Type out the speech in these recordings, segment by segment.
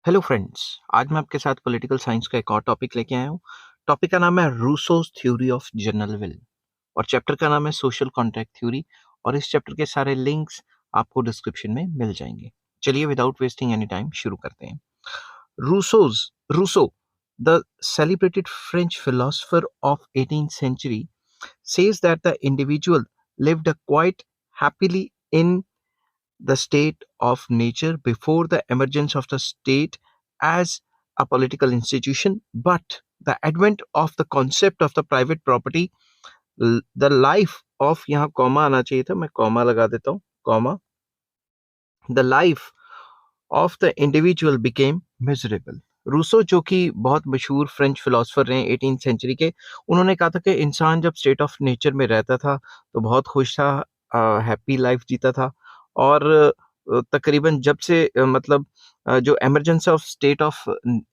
Hello friends. आज मैं आपके साथ पॉलिटिकल साइंस का एक और टॉपिक लेके आया हूँ। टॉपिक का नाम है रूसोस थ्योरी ऑफ जनरल विल और चैप्टर का नाम है सोशल कॉन्ट्रैक्ट थ्योरी। और इस चैप्टर के सारे लिंक्स आपको डिस्क्रिप्शन में मिल जाएंगे। चलिए विदाउट वेस्टिंग एनी टाइम शुरू करते हैं। Rousseau, the celebrated French philosopher of 18th century, says that the individual lived a quite happily in the state of nature before the emergence of the state as a political institution, but the advent of the concept of the private property, the life of, यहाँ comma आना चाहिए था, मैं comma लगा देता हूँ, comma, the life of the individual became miserable. Rousseau जो कि बहुत मशहूर फ्रेंच फिलोसफर रहे 18th सेंचुरी के, उन्होंने कहा था कि इंसान जब स्टेट ऑफ नेचर में रहता था तो बहुत खुश था, हैप्पी लाइफ जीता था। और तकरीबन जब से जो एमरजेंसी ऑफ स्टेट ऑफ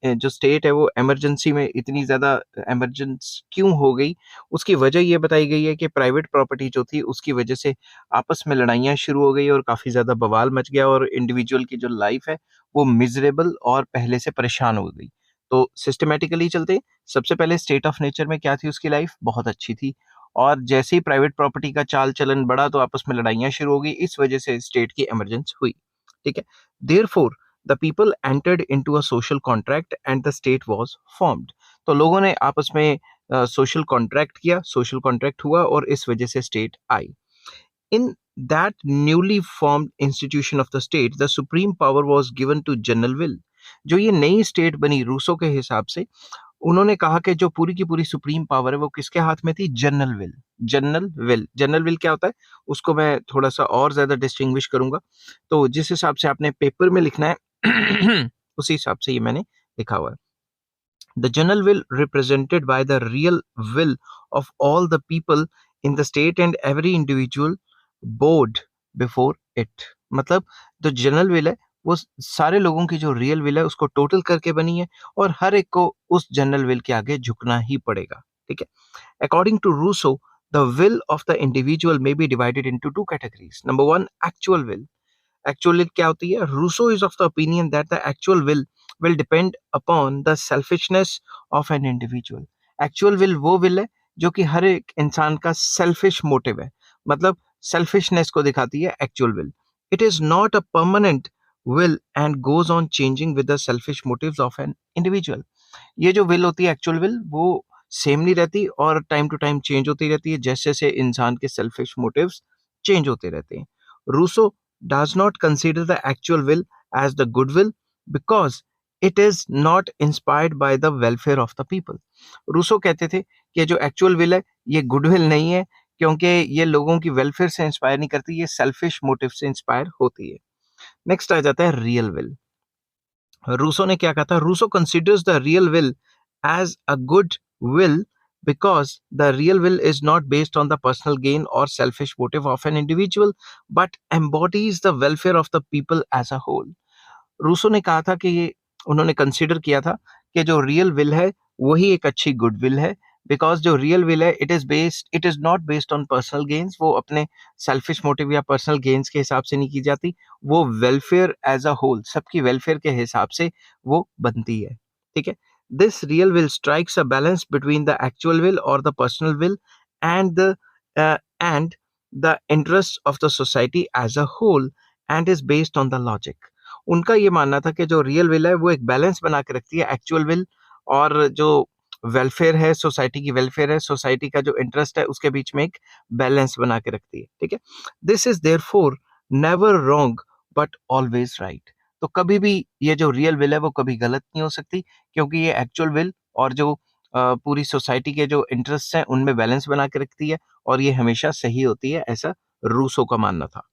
जो स्टेट है वो इमरजेंसी में इतनी ज़्यादा इमरजेंस क्यों हो गई, उसकी वजह ये बताई गई है कि प्राइवेट प्रॉपर्टी जो थी उसकी वजह से आपस में लड़ाइयाँ शुरू हो गई और काफ़ी ज़्यादा बवाल मच गया और इंडिविजुअल की जो लाइफ है वो मिज़रेबल और पहले से परेशान हो गई। तो सिस्टमैटिकली चलते, सबसे पहले स्टेट ऑफ नेचर में क्या थी, उसकी लाइफ बहुत अच्छी थी। और जैसे ही प्राइवेट प्रॉपर्टी का चाल चलन बढ़ा तो आपस में लड़ाइयाँ शुरू हो गई, इस वजह से स्टेट की इमरजेंस हुई। ठीक है। Therefore the people entered into a social contract and the state was formed. तो लोगों ने आपस में सोशल कॉन्ट्रैक्ट किया, सोशल कॉन्ट्रैक्ट हुआ और इस वजह से state I. In that newly formed institution of the state, the supreme power was given to general will. जो ये नई स्टेट बनी रूसो के हिसाब से, उन्होंने कहा कि जो पूरी की पूरी सुप्रीम पावर है वो किसके हाथ में थी, जनरल विल। जनरल विल क्या होता है उसको मैं थोड़ा सा और ज्यादा डिस्टिंग्विश करूंगा। तो जिस हिसाब से आपने पेपर में लिखना है उसी हिसाब से ये मैंने लिखा हुआ है। The general will represented by the real will of all the people in the state and every individual bowed before it। मतलब जो जनरल विल है वो सारे लोगों की जो रियल विल है उसको टोटल करके बनी है और हर एक को उस जनरल विल के आगे झुकना ही पड़ेगा। ठीक है। According to Rousseau, the will of the individual may be divided into two categories. Number one, actual will. Actual will क्या होती है? Rousseau is of the opinion that the actual will depend upon the selfishness of an individual. Actual वो will है जो कि हर एक इंसान का सेल्फिश मोटिव है, मतलब सेल्फिशनेस को दिखाती है actual will. It is not a permanent will and goes on changing with the selfish motives of an individual. ये जो विल होती है एक्चुअल विल वो सेम नहीं रहती और टाइम टू टाइम चेंज होती रहती है, जैसे जैसे इंसान के सेल्फिश मोटिव्स चेंज होते रहते हैं। Rousseau does not consider the actual will as the good will because it is not inspired by the welfare of the people। Rousseau कहते थे कि जो एक्चुअल विल है ये गुड विल नहीं है, क्योंकि ये लोगों की वेलफेयर से इंस्पायर नहीं करती, ये सेल्फिश मोटिव से इंस्पायर होती है। नेक्स्ट आ जाता है रियल विल। रूसो ने क्या कहा था? Rousseau considers the real will as a good will because the real will is not based on the personal gain or selfish motive of an individual but embodies the welfare of the people as a whole। Rousseau ने कहा था कि ये उन्होंने consider किया था कि जो रियल विल है वही एक अच्छी गुड विल है, बिकॉज जो रियल विल है it is not based on personal gains, वो अपने सेल्फिश मोटिव या पर्सनल गेन्स के हिसाब से नहीं की जाती, वो वेलफेयर एज अ होल, सबकी वेलफेयर के हिसाब से वो बनती है। ठीक है। This real will strikes a balance between the actual will और the personal will and and the interest of the society as a whole and is based on the logic. उनका ये मानना था कि जो रियल विल है वो एक बैलेंस बना के रखती है एक्चुअल विल और जो वेलफेयर है, सोसाइटी की वेलफेयर है, सोसाइटी का जो इंटरेस्ट है उसके बीच में एक बैलेंस बना के रखती है। ठीक है। This is therefore never wrong but always right. तो कभी भी ये जो रियल विल है वो कभी गलत नहीं हो सकती, क्योंकि ये एक्चुअल विल और जो पूरी सोसाइटी के जो इंटरेस्ट हैं उनमें बैलेंस बना के रखती है और ये हमेशा सही होती है, ऐसा रूसो का मानना था।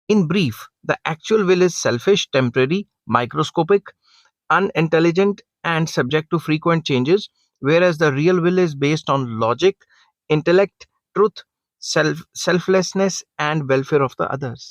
In brief, the actual will is selfish, temporary, microscopic, unintelligent, and subject to frequent changes, whereas the real will is based on logic, intellect, truth, selflessness, and welfare of the others।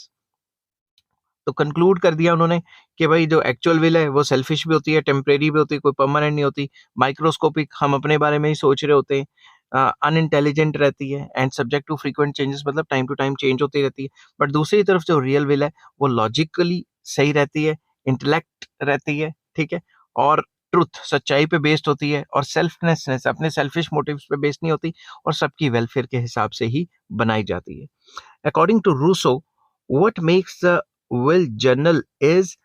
तो conclude कर दिया उन्होंने कि भाई जो actual will है वो selfish भी होती है, टेम्परेरी भी होती है, कोई परमानेंट नहीं होती, माइक्रोस्कोपिक, हम अपने बारे में ही सोच रहे होते हैं, अनइंटेलिजेंट रहती है and subject to frequent changes, मतलब टाइम टू टाइम चेंज होती रहती है। बट दूसरी तरफ जो रियल विल है वो लॉजिकली सही रहती है, इंटेलेक्ट रहती है, ठीक है, और ट्रुथ सच्चाई पे बेस्ड होती है, और सेल्फनेसनेस अपने सेल्फिश मोटिव्स पे बेस्ड नहीं होती, और सबकी वेलफेयर के हिसाब से ही बनाई जाती है। According to Rousseau, what makes the will journal is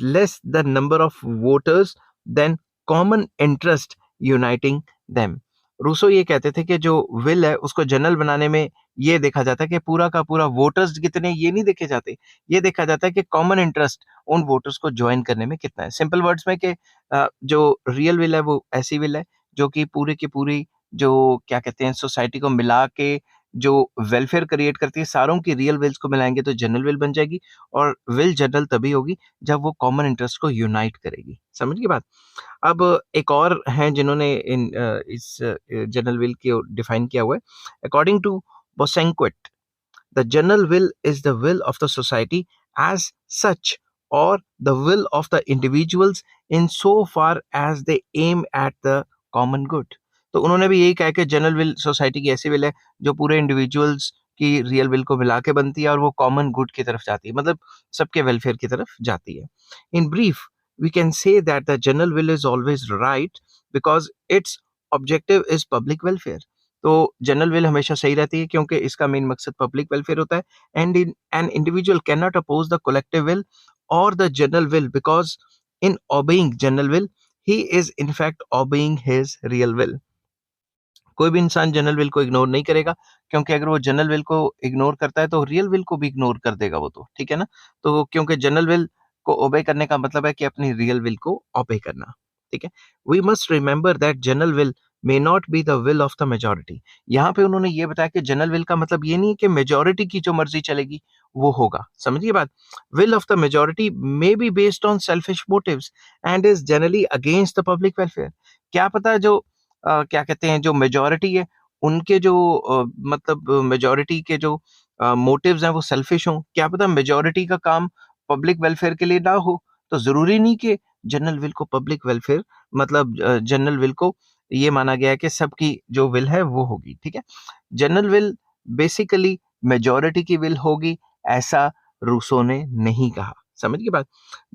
less the number of voters than common interest uniting them. Rousseau ये कहते थे कि जो विल है उसको जनरल बनाने में ये देखा जाता है कि पूरा का पूरा वोटर्स कितने, ये नहीं देखे जाते, ये देखा जाता है कि कॉमन इंटरेस्ट उन वोटर्स को ज्वाइन करने में कितना है। सिंपल वर्ड्स में कि जो रियल विल है वो ऐसी विल है जो कि पूरी की पूरी जो क्या कहते हैं सोसाइटी को मिला के जो वेलफेयर क्रिएट करती है, सारों की रियल विल्स को मिलाएंगे तो जनरल विल बन जाएगी, और विल जनरल तभी होगी जब वो कॉमन इंटरेस्ट को यूनाइट करेगी। समझ गई बात? अब एक और हैं जिन्होंने इस जनरल विल को डिफाइन किया हुआ है। According to Bosanquet, the general will is the will of the society as such, or the will of the individuals in so far as they aim at the common good. तो उन्होंने भी यही कहा कि general will society की ऐसी will है जो पूरे इंडिविजुअल्स की रियल विल को मिला के बनती है और वो कॉमन गुड की तरफ जाती है, मतलब सबके वेलफेयर की तरफ जाती है। In brief, we can say that the general will is always right because its objective is public welfare. तो जनरल विल हमेशा सही रहती है क्योंकि इसका मेन मकसद पब्लिक वेलफेयर होता है, and in an individual can not oppose the collective will और the general will because in obeying general will he is in fact obeying his real will. कोई भी इंसान जनरल विल को ignore नहीं करेगा, क्योंकि अगर वो जनरल विल को इग्नोर करता है तो रियल विल को भी इग्नोर कर देगा वो, तो ठीक है ना। तो क्योंकि जनरल विल को ओबे करने का मतलब है कि अपनी रियल विल को ओबे करना, ठीक है। We must remember that general will may not be the will of the majority. यहाँ पे उन्होंने ये बताया कि जनरल विल का मतलब ये नहीं है कि मेजोरिटी की जो मर्जी चलेगी वो होगा। समझिए बात? Will of the majority may be based on selfish motives and is generally against the public welfare. क्या पता जो क्या कहते हैं जो मेजॉरिटी है उनके जो मतलब मेजॉरिटी के जो मोटिव्स हैं वो सेल्फिश हों, क्या पता मेजॉरिटी का काम पब्लिक वेलफेयर के लिए ना हो। तो जरूरी नहीं कि जनरल विल को पब्लिक वेलफेयर मतलब जनरल विल को ये माना गया है कि सबकी जो विल है वो होगी, ठीक है। जनरल विल बेसिकली मेजॉरिटी की विल होगी, ऐसा रूसो ने नहीं कहा। समझ की बात?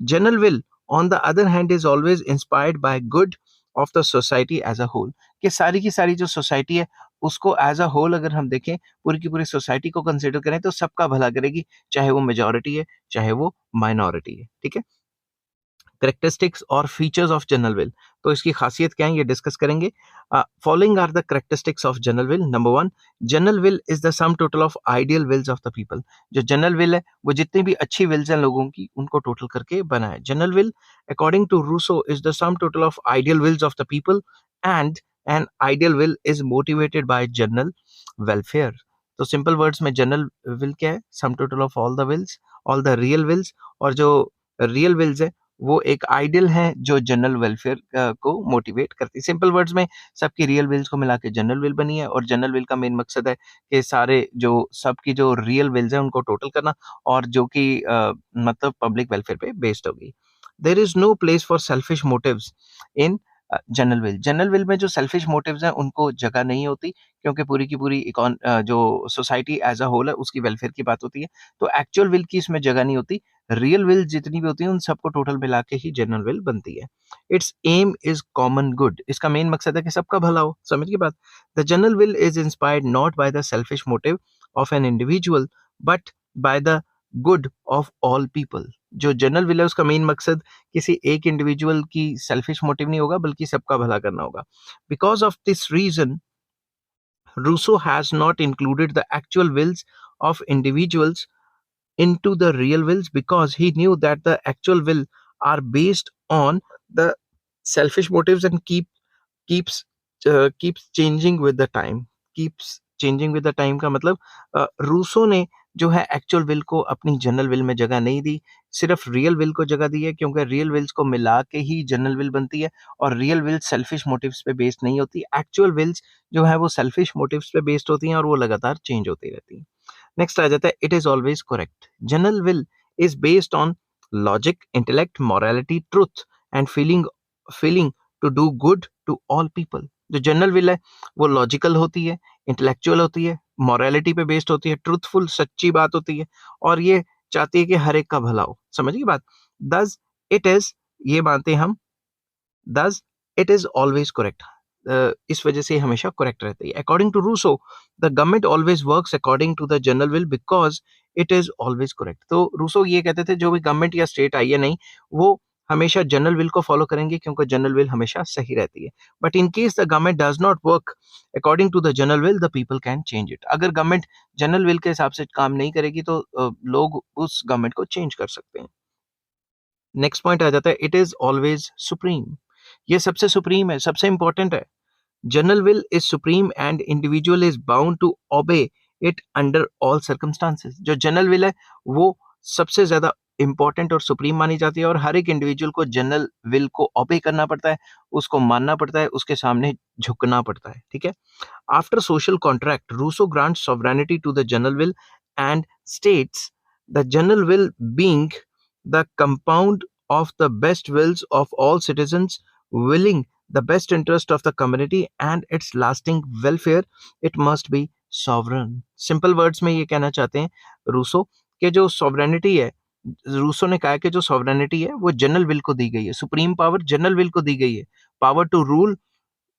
General will on the other hand is always inspired by good of the society as a whole. कि सारी की सारी जो सोसाइटी है उसको एज अ होल अगर हम देखें, पूरी की पूरी सोसाइटी को कंसिडर करें तो सबका भला करेगी, चाहे वो मेजॉरिटी है चाहे वो माइनॉरिटी है, ठीक है। करेक्टरिस्टिक्स और फीचर्स ऑफ जनरल विल, तो इसकी खासियत क्या है ये डिस्कस करेंगे। Following are the characteristics of general will. Number 1, general will is the sum total of ideal wills of the people. जो जनरल विल है वो जितनी भी अच्छी विल्स हैं लोगों की उनको टोटल करके बना है। General will according to Rousseau is the sum total of ideal wills of the people and an ideal will is motivated by general welfare. तो सिंपल वर्ड्स में जनरल विल क्या है? Sum total of all the wills, all the real wills, और जो real Wills है वो एक ideal है जो जनरल वेलफेयर को मोटिवेट करती है। सिंपल वर्ड्स में सबकी रियल विल्स को मिला के जनरल विल बनी है, और जनरल विल का मेन मकसद है कि सारे जो सबकी जो रियल विल्स हैं उनको टोटल करना, और जो कि मतलब पब्लिक वेलफेयर पे बेस्ड होगी। There is no place for selfish motives in general will. General will में जो सेल्फिश मोटिव्स हैं उनको जगह नहीं होती, क्योंकि पूरी की पूरी जो सोसाइटी एज अ होल है उसकी वेलफेयर की बात होती है। तो एक्चुअल विल की इसमें जगह नहीं होती। रियल विल जितनी भी होती है उन सबको टोटल मिला के ही जनरल विल बनती है। Its aim is common good. इसका मेन मकसद है कि सबका भला हो। समझ की बात? The general will is inspired not by the selfish motive of an individual but by the good of all people. जो जनरल विल है उसका मेन मकसद किसी एक इंडिविजुअल की सेल्फिश मोटिव नहीं होगा, बल्कि सबका भला करना होगा। Because of this reason Rousseau has not included the actual wills of individuals into the real wills because he knew that the actual will are based on the selfish motives and keeps keeps changing with the time। keeps changing with the time का मतलब Rousseau ने जो है actual will को अपनी general will में जगह नहीं दी, सिर्फ रियल विल को जगह दी है, क्योंकि रियल विल्स को मिला के ही जनरल विल बनती है, और रियल विल सेल्फिश मोटिव्स पे बेस्ड नहीं होती। एक्चुअल विल्स जो है वो सेल्फिश मोटिव्स पे बेस्ड होती हैं और वो लगातार चेंज होती रहती हैं। नेक्स्ट आ जाता है it is always correct. General will is based on logic, intellect, morality, truth and feeling to do good to all people. जो जनरल विल है वो लॉजिकल होती है, इंटेलेक्चुअल होती है, मॉरलिटी पे बेस्ड होती है, ट्रूथफुल सच्ची बात होती है, और ये चाहती है कि हर एक का भला हो। समझिए बात? दस इट इज ये मानते हैं हम, thus it is always correct. इस वजह से हमेशा करेक्ट रहती है. According to Rousseau, the government always works according to the general will because it is always correct. तो रूसो ये कहते थे जो भी गवर्नमेंट या स्टेट आई है नहीं, वो हमेशा जनरल विल को फॉलो करेंगे क्योंकि जनरल विल हमेशा सही रहती है. But in case the government does not work according to the general will, the people can change it. अगर गवर्नमेंट जनरल विल के हिसाब से काम नहीं करेगी तो लोग उस गवर्नमेंट को चेंज कर सकते हैं. नेक्स्ट पॉइंट आ जाता है, इट इज ऑलवेज सुप्रीम. ये सबसे सुप्रीम है, सबसे इंपॉर्टेंट है. General will is supreme and individual is bound to obey it under all circumstances. जो जनरल विल है वो सबसे ज्यादा इंपॉर्टेंट और सुप्रीम मानी जाती है और हर एक इंडिविजुअल को जनरल विल को ओबे करना पड़ता है, उसको मानना पड़ता है, उसके सामने झुकना पड़ता है. ठीक है. After social contract, Rousseau grants sovereignty to the general will and states the general will being the compound of the best wills of all citizens willing the best interest of the community and its lasting welfare, it must be sovereign. Simple words में ये कहना चाहते हैं Rousseau कि जो sovereignty है, Rousseau ने कहा कि जो sovereignty है वो जनरल विल को दी गई है, सुप्रीम पावर जनरल विल को दी गई है, पावर टू रूल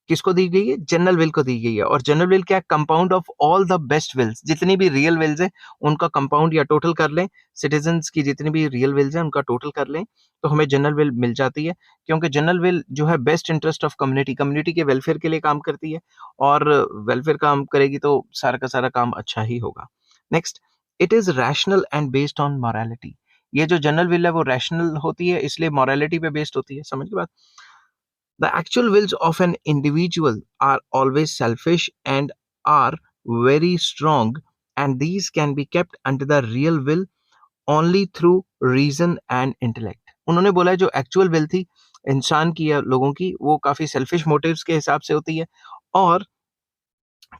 किसको दी गई है, जनरल विल को दी गई है. और जनरल विल क्या है, compound of all the best wills. जितनी भी रियल विल्स हैं उनका कंपाउंड या टोटल कर लें, सिटीजन्स की जितनी भी रियल विल्स हैं उनका टोटल कर लें तो हमें जनरल विल मिल जाती है. क्योंकि जनरल विल जो है best interest of community, community के वेलफेयर के लिए काम करती है और वेलफेयर काम करेगी तो सारा का सारा काम अच्छा ही होगा. Next, it is rational and based on morality. ये जो जनरल विल है वो रैशनल होती है, इसलिए मॉरलिटी पे बेस्ड होती है. समझ के बात. The actual wills of an individual are always selfish and are very strong, and these can be kept under the real will only through reason and intellect. उन्होंने बोला है जो एक्चुअल विल थी इंसान की या लोगों की, वो काफी सेल्फिश मोटिव्स के हिसाब से होती है और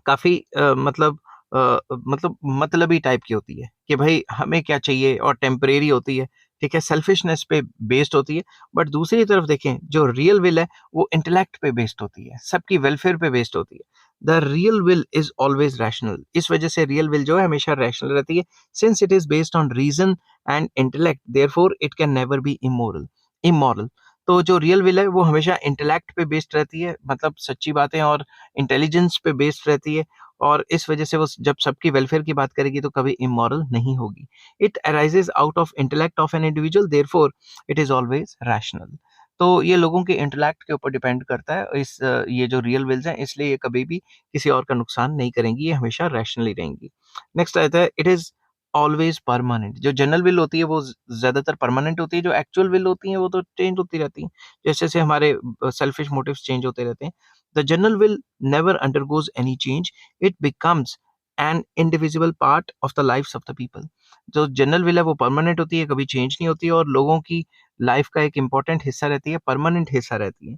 काफ़ी मतलब मतलबी टाइप की होती है कि भाई हमें क्या चाहिए और टेम्परेरी होती है, ठीक है, सेल्फिशनेस पे बेस्ड होती है. बट दूसरी तरफ देखें जो रियल विल है वो इंटेलेक्ट पे बेस्ड होती है, सबकी वेलफेयर पे बेस्ड होती है. The real will is always rational. इस वजह से रियल विल जो है हमेशा रैशनल रहती है. Since it is based on reason and intellect, therefore it can never be immoral. तो जो रियल विल है वो हमेशा इंटेलेक्ट पे बेस्ड रहती है, मतलब सच्ची बातें और इंटेलिजेंस पे बेस्ड रहती है और इस वजह से वो जब सबकी वेलफेयर की बात करेगी तो कभी इमोरल नहीं होगी. It arises out of intellect of an individual, therefore it is always rational. तो ये लोगों के इंटेलेक्ट के ऊपर डिपेंड करता है. ये जो रियल विल्स हैं इसलिए ये कभी भी किसी और का नुकसान नहीं करेंगी, ये हमेशा रैशनली रहेंगी. नेक्स्ट आता है, इट इज ऑलवेज परमानेंट. जो जनरल विल होती है वो ज्यादातर परमानेंट होती है, जो एक्चुअल विल होती है वो तो चेंज होती रहती है जैसे जैसे हमारे सेल्फिश मोटिव्स चेंज होते रहते हैं. The general will never undergoes any change, it becomes an individual part of the life of the people. जो जनरल विल है वो परमानेंट होती है, कभी चेंज नहीं होती है और लोगों की लाइफ का एक इंपॉर्टेंट हिस्सा रहती है, परमानेंट हिस्सा रहती है.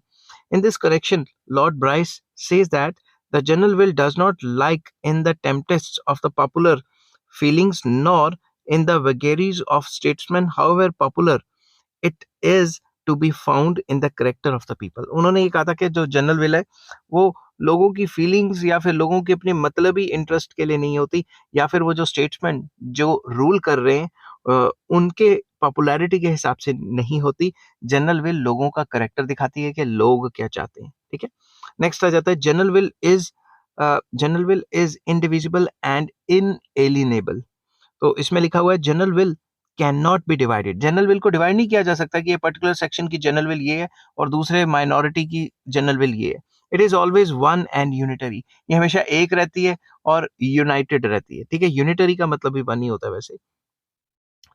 In this correction, Lord Bryce says that the general will does not like in the tempests of the popular feelings nor in the vagaries of statesmen, however popular, it is to be found in the character of the people. उन्होंने ये कहा था कि जो general will है वो लोगों की फीलिंग्स या फिर लोगों के अपने मतलबी इंटरेस्ट के लिए नहीं होती, या फिर वो जो स्टेट्समैन जो रूल कर रहे हैं उनके पॉपुलैरिटी के हिसाब से नहीं होती. जनरल विल लोगों का करेक्टर दिखाती है कि लोग क्या चाहते हैं. ठीक है. नेक्स्ट आ जाता है, general will is indivisible and inalienable. तो इसमें लिखा हुआ है general will can not be divided. General will को डिवाइड नहीं किया जा सकता कि ये पर्टिकुलर सेक्शन की जनरल विल ये है और दूसरे माइनॉरिटी की जनरल विल ये है. It is always one and unitary. ये हमेशा एक रहती है और यूनाइटेड रहती है. ठीक है. यूनिटरी का मतलब भी वन ही होता है वैसे.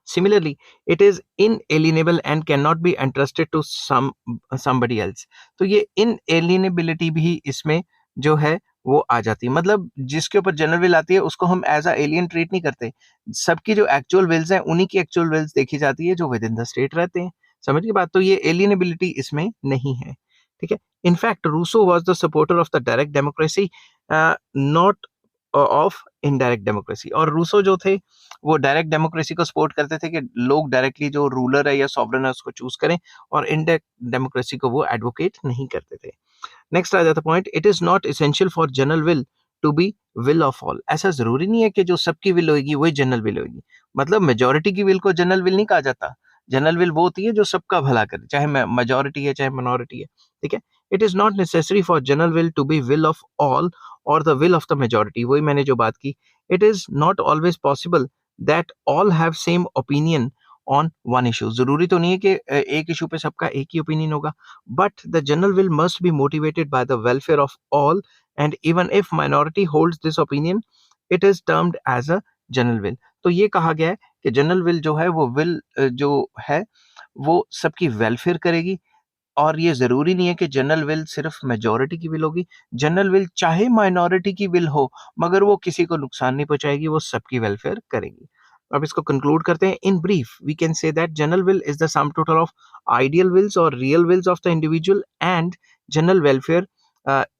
Similarly, it is inalienable and cannot be entrusted to somebody else. तो ये inalienability भी इसमें जो है वो आ जाती है. मतलब जिसके ऊपर जनरल विल आती है उसको हम एज अ एलियन ट्रीट नहीं करते. सबकी जो एक्चुअल विल्स हैं उन्हीं की एक्चुअल विल्स देखी जाती है जो विद इन द स्टेट रहते हैं. समझ की बात. तो ये एलियनेबिलिटी इसमें नहीं है. ठीक है. In fact Rousseau was the supporter of the direct democracy, not of indirect democracy. और रूसो जो थे वो डायरेक्ट डेमोक्रेसी को सपोर्ट करते थे कि लोग डायरेक्टली जो रूलर है या सॉवरन है उसको चूज करें, और इनडायरेक्ट डेमोक्रेसी को वो एडवोकेट नहीं करते थे. नेक्स्ट आ जाता point, it is not essential for general will to be will of all. ऐसा जरूरी नहीं है कि जो सबकी विल होगी वही जनरल विल होगी. मतलब मेजोरिटी की विल को जनरल विल नहीं कहा जाता. जनरल विल वो होती है जो सबका भला करे, चाहे मेजोरिटी है चाहे मिनोरिटी है, ठीक है। It is not necessary for general will to be will of all और the will of the majority, वही मैंने जो बात की। It is not always possible that all have same opinion on one issue, जरूरी तो नहीं है कि एक इशू पे सबका एक ही ओपिनियन होगा, but the general will must be motivated by the welfare of all, and even if minority holds this opinion it is termed as a general will. तो ये कहा गया है कि जनरल विल जो है वो विल जो है वो सबकी वेलफेयर करेगी, और ये जरूरी नहीं है कि जनरल विल सिर्फ मेजोरिटी की विल होगी। जनरल विल चाहे माइनॉरिटी की विल हो, मगर वो किसी को नुकसान नहीं पहुंचाएगी, वो सबकी वेलफेयर करेगी। अब इसको कंक्लूड करते हैं। In brief we can say that general will is the sum total of ideal wills और real wills of the individual, and general welfare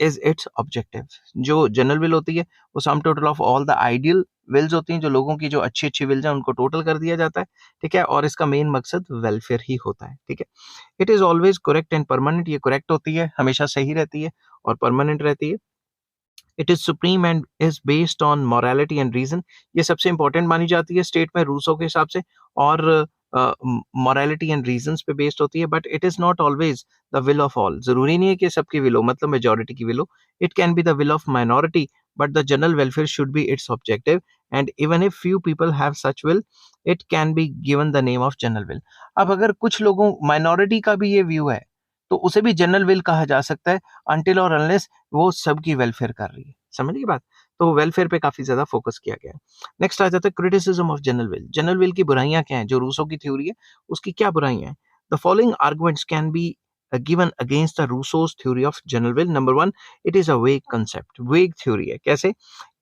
is its objective. जो जनरल विल होती है वो sum total of all the ideal wills होती हैं, जो लोगों की जो अच्छी अच्छी विल्स हैं उनको टोटल कर दिया जाता है, ठीक है, और इसका मेन मकसद वेलफेयर ही होता है, ठीक है। It is always correct and permanent, ये करेक्ट होती है, हमेशा सही रहती है और परमानेंट रहती है। It is supreme and is based on morality and reason, ये सबसे इंपॉर्टेंट मानी जाती है स्टेट में रूसो के हिसाब से, और मोरालिटी एंड रीजंस पे बेस्ड होती है। But it is not always the will of all, जरूरी नहीं है कि सबकी विल हो, मतलब मेजोरिटी की विल हो। It can be the will of minority, but the general welfare should be it's objective, and even if few people have such will it can be given the name of general will. अब अगर कुछ लोगों minority का भी ये view है तो उसे भी जनरल विल कहा जा सकता है, अनटिल और अनलेस वो सबकी वेलफेयर कर रही है। समझ गई बात? तो वेलफेयर पे काफी ज्यादा फोकस किया गया है। नेक्स्ट आ जाता है criticism of general will. General will की बुराइयां क्या हैं? जो रूसो की थ्योरी है उसकी क्या बुराइयां हैं? The following arguments can be given against the Rousseau's theory of general will. Number one, it is a vague concept. Vague theory है। कैसे?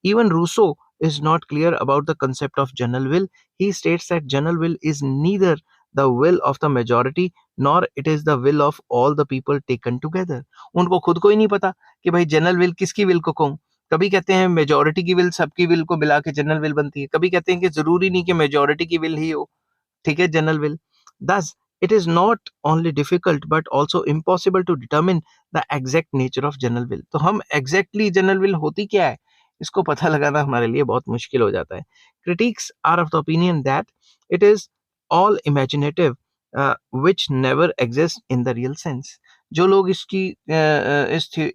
Even Rousseau is not clear about the concept of general will. He states that general will is neither the will of the majority nor it is the will of all the people taken together. उनको खुद को ही नहीं पता कि भाई general will किसकी will को कहूँ। कभी कहते हैं मेजोरिटी की विल सबकी विल को मिला के जनरल विल बनती है, कभी कहते हैं कि जरूरी नहीं कि मेजोरिटी की विल ही हो, ठीक है, general will. Thus, it is not only difficult but also impossible to determine the exact nature of general will. तो हम exactly general will होती क्या है इसको पता लगाना हमारे लिए बहुत मुश्किल हो जाता है। Critics are of the opinion that it is all imaginative, which never exists in the real sense. जो लोग इसकी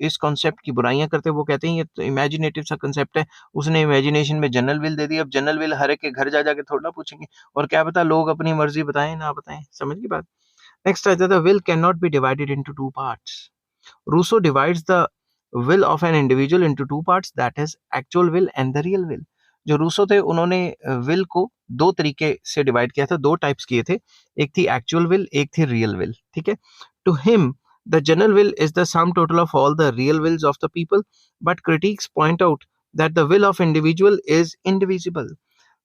इस कॉन्सेप्ट की बुराइयां करते हैं वो कहते हैं ये तो इमेजिनेटिव सा कॉन्सेप्ट है, उसने इमेजिनेशन में जनरल विल दे दी। अब जनरल विल हर एक के घर जा जाके थोड़ा ना पूछेंगे, और क्या पता लोग अपनी मर्जी बताएं ना बताएं। समझ की बात? नेक्स्ट आ जाता है will can not be divided into two parts. Rousseau divides the will of an individual into two parts, that is actual will and the real will. जो रूसो थे उन्होंने विल को दो तरीके से डिवाइड किया था, दो टाइप्स किए थे, एक थी एक्चुअल विल, एक थी रियल विल, ठीक है। To him the general will is the sum total of all the real wills of the people, but critics point out that the will of individual is indivisible.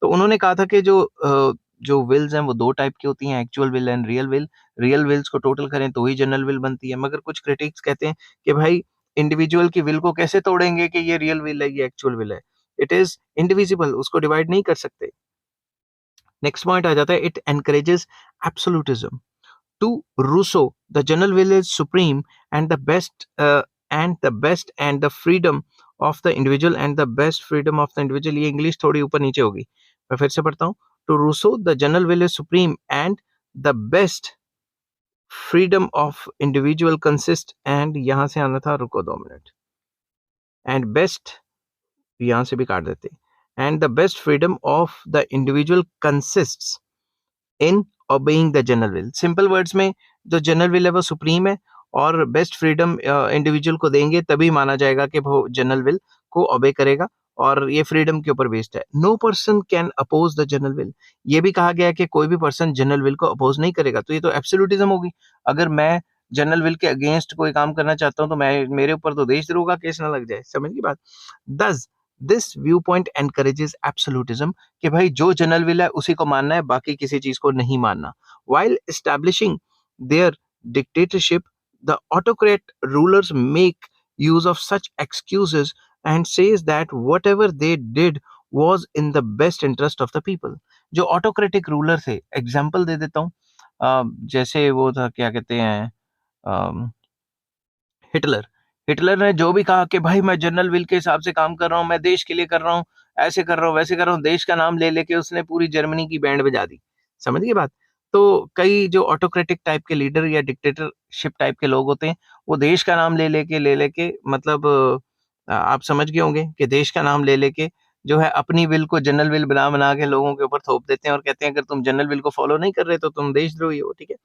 तो उन्होंने कहा था कि जो विल्स हैं वो दो टाइप की होती हैं, actual will and real will. Real wills को टोटल करें तो ही जनरल विल बनती है, मगर कुछ क्रिटिक्स कहते हैं कि भाई इंडिविजुअल की विल को कैसे तोड़ेंगे कि ये रियल विल है ये एक्चुअल विल है, इट इज इंडिविजिबल, उसको डिवाइड नहीं कर सकते। नेक्स्ट पॉइंट आ जाता है it encourages absolutism. To Rousseau, the general will is supreme and the best and the freedom of the individual and the best freedom of the individual। ये English थोड़ी ऊपर नीचे होगी, मैं फिर से पढ़ता हूँ। To Rousseau, the general will is supreme and the best freedom of individual consist, and यहाँ से आना था, रुको 2 मिनट, and best यहाँ से भी काट देते, and the best freedom of the individual consists in obeying the general will. Simple words में जो जनरल विल है वो सुप्रीम है, और बेस्ट फ्रीडम इंडिविजुअल को देंगे तभी माना जाएगा कि वो जनरल विल को ओबे करेगा, और ये फ्रीडम के ऊपर बेस्ड है। No person can oppose the general will. ये भी कहा गया है कि कोई भी पर्सन जनरल विल को अपोज नहीं करेगा, तो ये तो एब्सोल्यूटिज्म होगी। अगर मैं जनरल विल के अगेंस्ट कोई काम करना चाहता हूँ तो मैं मेरे ऊपर तो देशद्रोह का केस ना लग जाए। समझ की बात? दस this view point encourages absolutism, कि भाई जो जनरल विल है उसी को मानना है, बाकी किसी चीज को नहीं मानना। while establishing their dictatorship, the autocrat rulers make use of such excuses and says that whatever they did was in the best interest of the people। जो ऑटोक्रेटिक रूलर थे, एग्जाम्पल दे देता हूँ, जैसे वो था, क्या कहते हैं, हिटलर। हिटलर ने जो भी कहा कि भाई मैं जनरल विल के हिसाब से काम कर रहा हूँ, मैं देश के लिए कर रहा हूँ, ऐसे कर रहा हूँ वैसे कर रहा हूँ, देश का नाम ले लेके उसने पूरी जर्मनी की बैंड बजा दी। समझ गए बात? तो कई जो ऑटोक्रेटिक टाइप के लीडर या डिक्टेटरशिप टाइप के लोग होते हैं, वो देश का नाम ले लेके मतलब आप समझ गए होंगे कि देश का नाम ले लेके जो है अपनी विल को जनरल विल बना के लोगों के ऊपर थोप देते हैं और कहते हैं अगर तुम जनरल विल को फॉलो नहीं कर रहे तो तुम देशद्रोही हो, ठीक है।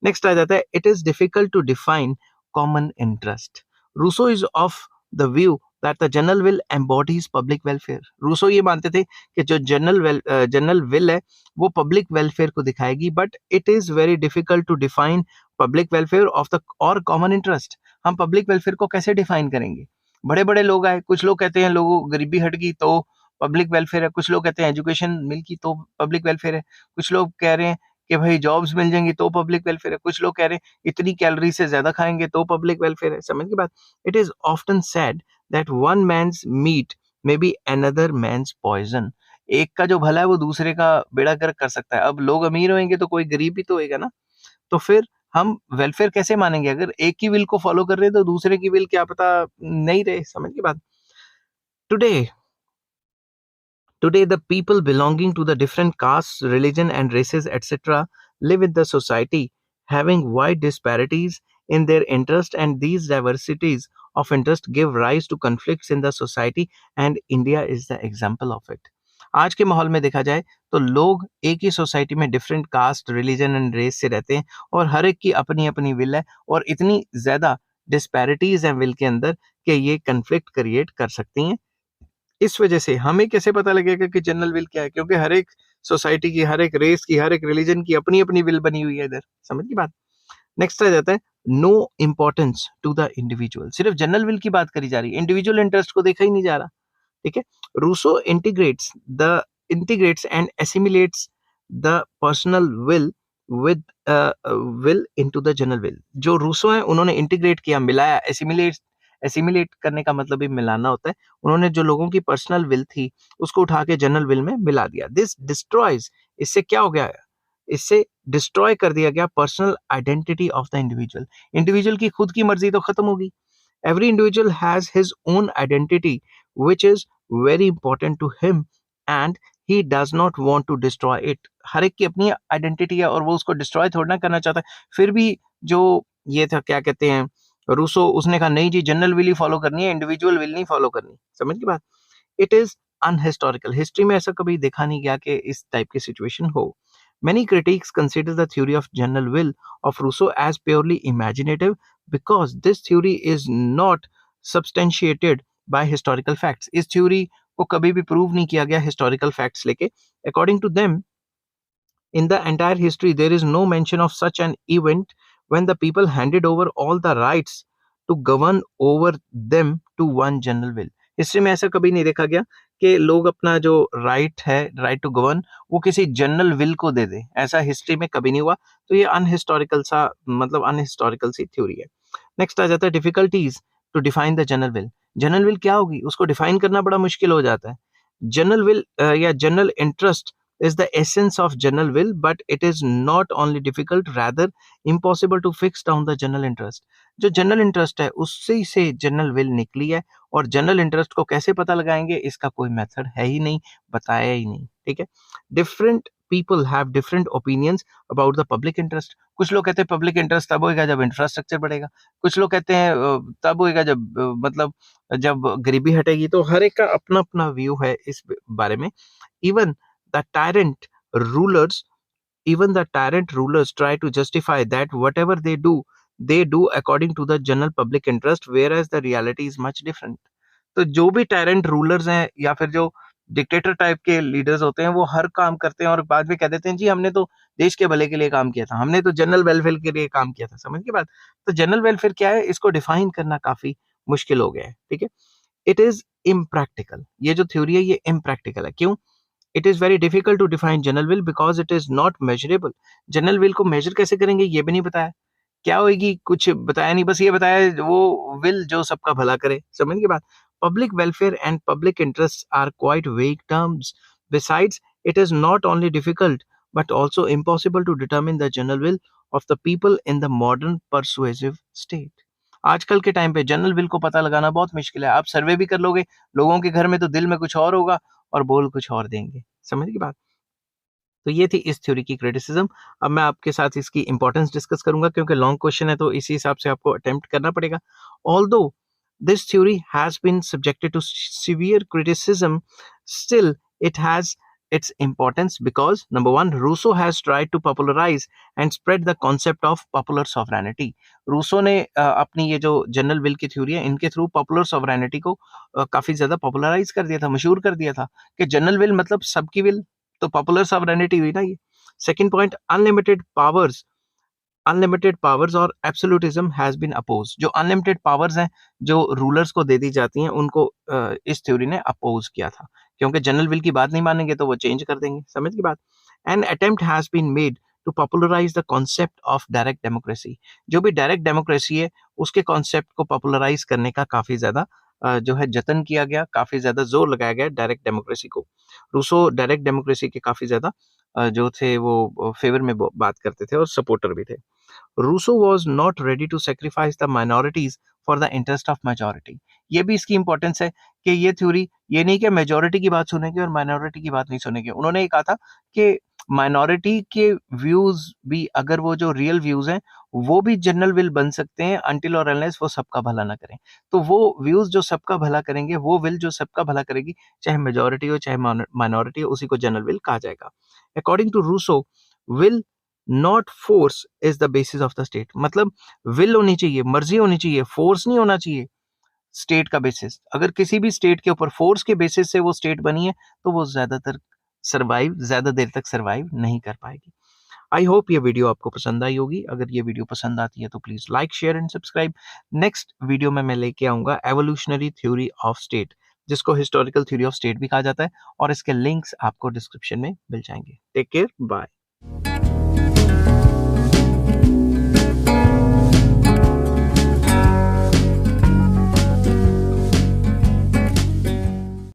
नेक्स्ट आ जाता है, it is difficult to define common interest. Rousseau is of the view that the general will embodies public welfare. Rousseau ये मानते थे कि जो जनरल विल है वो पब्लिक वेलफेयर को दिखाएगी, but it is very difficult to define public welfare of the और कॉमन इंटरेस्ट। हम पब्लिक वेलफेयर को कैसे डिफाइन करेंगे? बड़े बड़े लोग आए, कुछ लोग कहते हैं लोगों गरीबी हट गई तो पब्लिक वेलफेयर है, कुछ लोग कहते हैं एजुकेशन मिल गई तो पब्लिक वेलफेयर है, कुछ लोग कह रहे हैं कि भाई जॉब्स मिल जाएंगी तो पब्लिक वेलफेयर है, कुछ लोग कह रहे हैं इतनी कैलोरी से ज्यादा खाएंगे तो पब्लिक वेलफेयर है। समझ की बात? It is often said that one man's meat may be another man's poison. एक का जो भला है वो दूसरे का बेड़ा गर्क कर सकता है। अब लोग अमीर होंगे तो कोई गरीब भी तो होएगा ना। तो फिर हम वेलफेयर कैसे मानेंगे? अगर एक की विल को फॉलो कर रहे हैं तो दूसरे की विल क्या पता नहीं रहे। समझ की बात? Today Today, the people belonging to the different castes, religion, and races, etc., live in the society, having wide disparities in their interest, and these diversities of interest give rise to conflicts in the society, and India is the example of it. आज के माहौल में देखा जाए तो लोग एक ही सोसाइटी में different caste, religion and race से रहते हैं और हर एक की अपनी अपनी विल है और इतनी ज्यादा डिस्पैरिटीज हैं विल के अंदर कि ये कन्फ्लिक्ट क्रिएट कर सकती हैं। इस वजह से हमें कैसे पता लगेगा कि जनरल विल क्या है? क्योंकि हर एक सोसाइटी की, हर एक रेस की, हर एक रिलीजन की अपनी-अपनी विल बनी हुई है इधर। समझ गई बात? नेक्स्ट आ जाता है, no importance to the individual. सिर्फ जनरल विल की बात करी जा रही है, इंडिविजुअल इंटरेस्ट को देखा ही नहीं जा रहा। ठीक है? Rousseau integrates and assimilates the personal will with will into the general will. जो रूसो हैं उन्होंने इंटीग्रेट किया, मिलाया, एसिमिलेट करने का मतलब ही मिलाना होता है। उन्होंने जो लोगों की पर्सनल विल थी उसको उठा के जनरल विल में मिला दिया। दिस डिस्ट्रॉयज, इससे क्या हो गया? इससे डिस्ट्रॉय कर दिया गया personal identity of the individual. Individual की खुद की मर्जी तो खत्म होगी। Every individual has his own identity, which is very important to him, and he does not want to destroy it. हर एक की अपनी आइडेंटिटी है और वो उसको डिस्ट्रॉय थोड़ा ना करना चाहता है। फिर भी जो ये था, क्या कहते हैं, रूसो, उसने कहा नहीं जी, जनरल विल ही फॉलो करनी है, इंडिविजुअल विल नहीं फॉलो करनी। समझ की बात? It is अनहिस्टोरिकल। हिस्ट्री में ऐसा कभी देखा नहीं गया कि इस टाइप की सिचुएशन हो। Many critics consider the theory of general will of Rousseau as purely imaginative because this theory is not substantiated by historical facts. इस theory को कभी भी प्रूव नहीं किया गया historical facts लेके। According to them, in the entire history, there is no mention of such an event when the people handed over all the rights to govern over them to one general will. History में ऐसा कभी नहीं देखा गया कि लोग अपना जो राइट है, राइट टू गवर्न, वो किसी जनरल विल को दे दे। ऐसा हिस्ट्री में कभी नहीं हुआ। तो ये अनहिस्टोरिकल सा, मतलब अनहिस्टोरिकल सी थ्योरी है। नेक्स्ट आ जाता है, difficulties to define the general will. General will क्या होगी उसको डिफाइन करना बड़ा मुश्किल हो जाता है। जनरल विल या general interest is the essence of general will, but it is not only difficult, rather impossible to fix down the general interest. जो जनरल इंटरेस्ट है उससे से जनरल विल निकली है, और जनरल इंटरेस्ट को कैसे पता लगाएंगे इसका कोई मेथड है ही नहीं, बताया ही नहीं। ठीक है? Different people have different opinions about the public interest. कुछ लोग कहते हैं पब्लिक इंटरेस्ट तब होएगा जब इंफ्रास्ट्रक्चर बढ़ेगा, कुछ लोग कहते हैं तब होएगा जब जब गरीबी हटेगी। तो हर एक का अपना अपना व्यू है इस बारे में। Even the tyrant rulers even the tyrant rulers try to justify that whatever they do according to the general public interest, whereas the reality is much different. तो जो भी टायरेंट रूलर्स हैं या फिर जो डिक्टेटर टाइप के leaders होते हैं वो हर काम करते हैं और बाद में कह देते हैं जी हमने तो देश के भले के लिए काम किया था, हमने तो जनरल वेलफेयर के लिए काम किया था। समझ की बात? तो जनरल वेलफेयर क्या है इसको डिफाइन करना काफी मुश्किल हो गया है। ठीक है? It is impractical. ये जो थ्योरी है ये इम्प्रैक्टिकल है। क्यों? It is very difficult to define general will because it is not measurable. General will को मेजर कैसे करेंगे ये भी नहीं बताया। क्या होगी कुछ बताया नहीं, बस ये बताया वो विल जो सबका भला करे। समझ की बात? Public welfare and public interest are quite vague terms. Besides, it is not only difficult but also impossible to determine the general will of the people in the modern persuasive state. आजकल के time पे general will को पता लगाना बहुत मुश्किल है। आप सर्वे भी कर लोगे लोगों के घर में तो दिल में कुछ और होगा और बोल कुछ और देंगे। समझ की बात? तो ये थी इस थ्योरी की क्रिटिसिज्म। अब मैं आपके साथ इसकी इंपॉर्टेंस डिस्कस करूंगा, क्योंकि लॉन्ग क्वेश्चन है तो इसी हिसाब से आपको अटेम्प्ट करना पड़ेगा। Although this theory has been subjected to severe criticism, still it has its importance because number one, Rousseau has tried to popularize and spread the concept of popular sovereignty. Rousseau ने अपनी ये जो general will की theory है, इनके through popular sovereignty को काफी ज्यादा पॉपुलराइज कर दिया था, मशहूर कर दिया था कि जनरल विल मतलब सबकी विल, तो पॉपुलर सॉवरेनिटी हुई ना ये। सेकंड पॉइंट, अनलिमिटेड पावर्स और एब्सोल्यूटिज्म हैज बीन अपोज। जो अनलिमिटेड पावर्स हैं जो रूलर्स को दे दी जाती हैं, उनको इस थ्योरी ने अपोज किया था, क्योंकि जनरल विल की बात नहीं मानेंगे तो वो चेंज कर देंगे, समझ की बात। An attempt has been made to popularize the concept of direct democracy. जो भी डायरेक्ट डेमोक्रेसी है उसके कॉन्सेप्ट को पॉपुलराइज करने का काफी ज्यादा जो है जतन किया गया, काफी ज्यादा जोर लगाया गया डायरेक्ट डेमोक्रेसी को। रूसो डायरेक्ट डेमोक्रेसी के काफी ज्यादा जो थे वो फेवर में बात करते थे और सपोर्टर भी थे। Rousseau was not ready to sacrifice the minorities for the interest of majority. ये भी इसकी इंपॉर्टेंस है कि ये थ्योरी ये नहीं कि मेजोरिटी की बात सुनेगी और माइनॉरिटी की बात नहीं सुनेगी। उन्होंने ये कहा था कि माइनॉरिटी के व्यूज भी, अगर वो जो रियल व्यूज हैं वो भी जनरल विल बन सकते हैं अनटिल और अनलेस वो सबका भला ना करें। तो वो व्यूज जो सबका भला करेंगे, वो विल जो सबका भला करेगी, चाहे मेजोरिटी हो चाहे माइनॉरिटी हो, उसी को जनरल विल कहा जाएगा। According to Rousseau, will not force is the basis of the state. मतलब विल होनी चाहिए, मर्जी होनी चाहिए, फोर्स नहीं होना चाहिए स्टेट का बेसिस। अगर किसी भी स्टेट के ऊपर फोर्स के बेसिस से वो स्टेट बनी है तो वो ज्यादा देर तक सरवाइव नहीं कर पाएगी। आई होप ये वीडियो आपको पसंद आई होगी। अगर ये वीडियो पसंद आती है तो please like, share and subscribe. Next video में मैं लेके आऊंगा एवोल्यूशनरी थ्योरी ऑफ स्टेट, जिसको हिस्टोरिकल थ्योरी ऑफ स्टेट भी कहा जाता है, और इसके लिंक्स आपको डिस्क्रिप्शन में मिल जाएंगे। Take care, bye.